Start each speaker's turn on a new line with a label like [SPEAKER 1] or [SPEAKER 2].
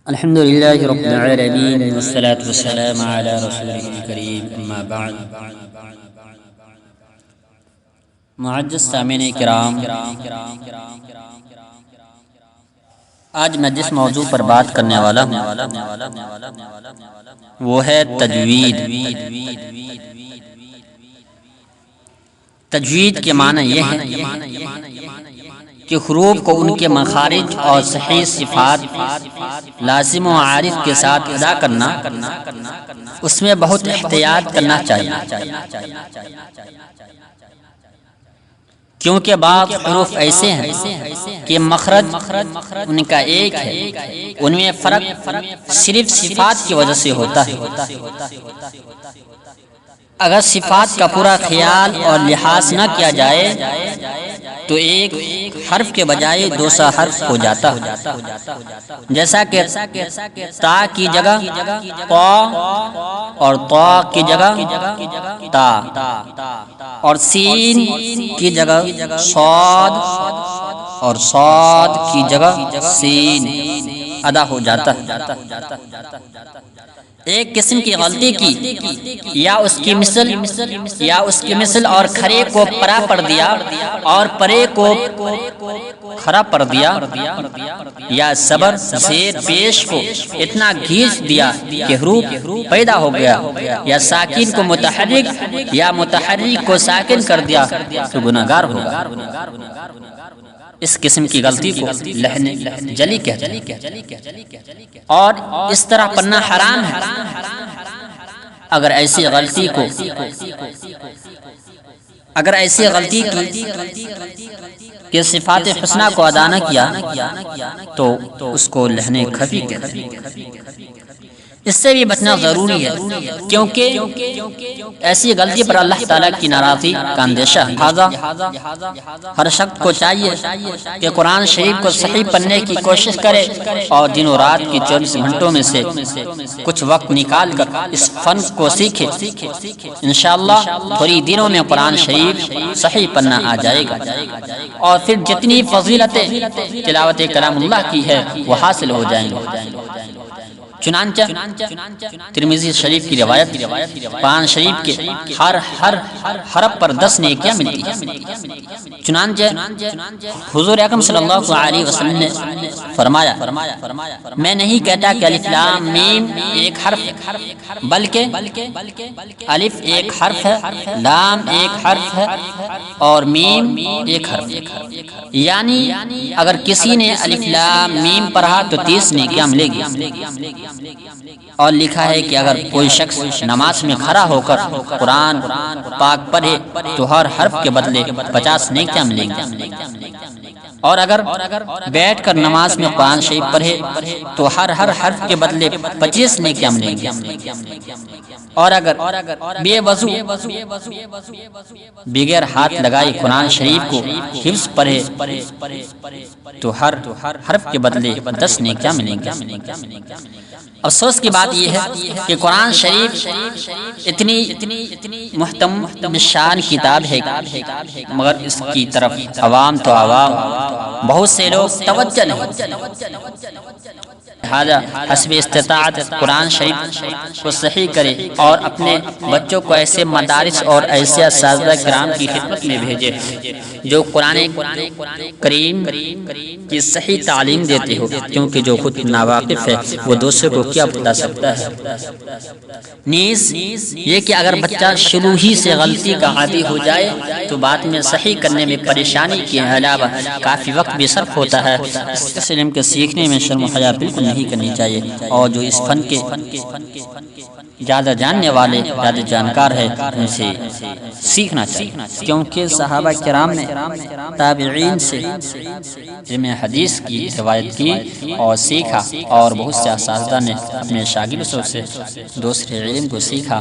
[SPEAKER 1] الحمد لله رب العالمين والصلاة والسلام على رسوله الكريم اما بعد معزز سامعین کرام، آج میں جس موضوع پر بات کرنے والا ہوں وہ ہے تجوید۔ تجوید کے معنی یہ ہے کہ حروف کو ان کے مخارج اور صحیح صفات لازم و عارض کے ساتھ ادا کرنا، اس میں بہت احتیاط کرنا چاہیے، کیونکہ بعض حروف ایسے ہیں کہ مخرج ان کا ایک ہے، ان میں فرق صرف صفات کی وجہ سے ہوتا ہے۔ اگر صفات کا پورا خیال اور لحاظ نہ کیا جائے تو ایک حرف کے بجائے دوسرا حرف ہو جاتا ہے، جیسا کہ تا کی جگہ قا اور طا کی جگہ تا، اور سین کی جگہ صاد اور صاد کی جگہ سین ادا ہو جاتا ہے۔ ایک قسم کی غلطی کی یا اس کی مثل اور کھرے کو پرا پڑ دیا اور پرے کو کھرا پڑ دیا، یا صبر زیر پیش کو اتنا گھیچ دیا کہ حروف پیدا ہو گیا، یا ساکن کو متحرک یا متحرک کو ساکن کر دیا تو گناہگار ہوگا۔ اس قسم کی غلطی کو لحن جلی کہتے ہیں، اور اس طرح پڑھنا حرام ہے۔ اگر ایسی غلطی کی کہ صفات حسنہ کو ادا نہ کیا تو اس کو لحن خفی کہتے ہیں۔ اس سے بھی بچنا ضروری ہے، کیونکہ ایسی غلطی پر اللہ تعالیٰ کی ناراضی کا اندیشہ ہے۔ ہر شخص کو چاہیے کہ قرآن شریف کو صحیح پڑھنے کی کوشش کرے اور دن و رات کی 24 گھنٹوں میں سے کچھ وقت نکال کر اس فن کو سیکھے۔ انشاءاللہ تھوڑی دنوں میں قرآن شریف صحیح پڑھنا آ جائے گا، اور پھر جتنی فضیلتیں تلاوت کلام اللہ کی ہے وہ حاصل ہو جائیں گی۔ چنانچہ ترمذی شریف کی روایت، قرآن شریف کے ہر حرف پر 10 نیکیاں ملتی ہیں۔ چنانچہ حضور اکرم صلی اللہ علیہ وسلم نے فرمایا، میں نہیں کہتا کہ الف لام میم ایک حرف ہے، بلکہ الف ایک حرف ہے، لام ایک حرف ہے اور میم ایک حرف ہے۔ یعنی اگر کسی نے الف لام میم پڑھا تو 30 نیکیاں ملے گی، اور لکھا ہے کہ اگر کوئی شخص نماز میں کھڑا ہو کر قرآن پاک پڑھے تو ہر حرف کے بدلے 50 نیکیاں ملیں گی، اور اگر بیٹھ کر نماز میں قرآن شریف پڑھے تو ہر حرف کے بدلے 25 نیکیاں ملیں گی، اور اگر بے وضو بغیر ہاتھ لگائے قرآن شریف کو حفظ پڑھے تو ہر حرف کے بدلے 10 نیکیاں ملیں گی۔ افسوس کی بات یہ ہے کہ قرآن شریف اتنی محترم شان کتاب ہے، مگر اس کی طرف عوام بہت سے لوگ توجہ نہیں۔ لہذا حسب استطاعت قرآن شریف کو صحیح کرے اور اپنے بچوں کو ایسے مدارس اور ایسے اساتذہ کرام کی خدمت میں بھیجے جو قرآن کریم کی صحیح تعلیم دیتے ہو، کیونکہ جو خود ناواقف ہے وہ دوسرے کو کیا بتا سکتا ہے۔ نیز یہ کہ اگر بچہ شروع ہی سے غلطی کا عادی ہو جائے تو بعد میں صحیح کرنے میں پریشانی کے علاوہ کافی وقت بھی صرف ہوتا ہے۔ اس علم کے سیکھنے میں شرم و حیا بالکل نہیں کرنی چاہیے، اور جو اس فن کے زیادہ جاننے والے، زیادہ جانکار ہے، ان سے سیکھنا چاہیے، کیونکہ صحابہ کرام نے تابعین سے علم حدیث کی روایت کی اور سیکھا، اور بہت سے اساتذہ نے اپنے شاگردوں سے دوسرے علم کو سیکھا۔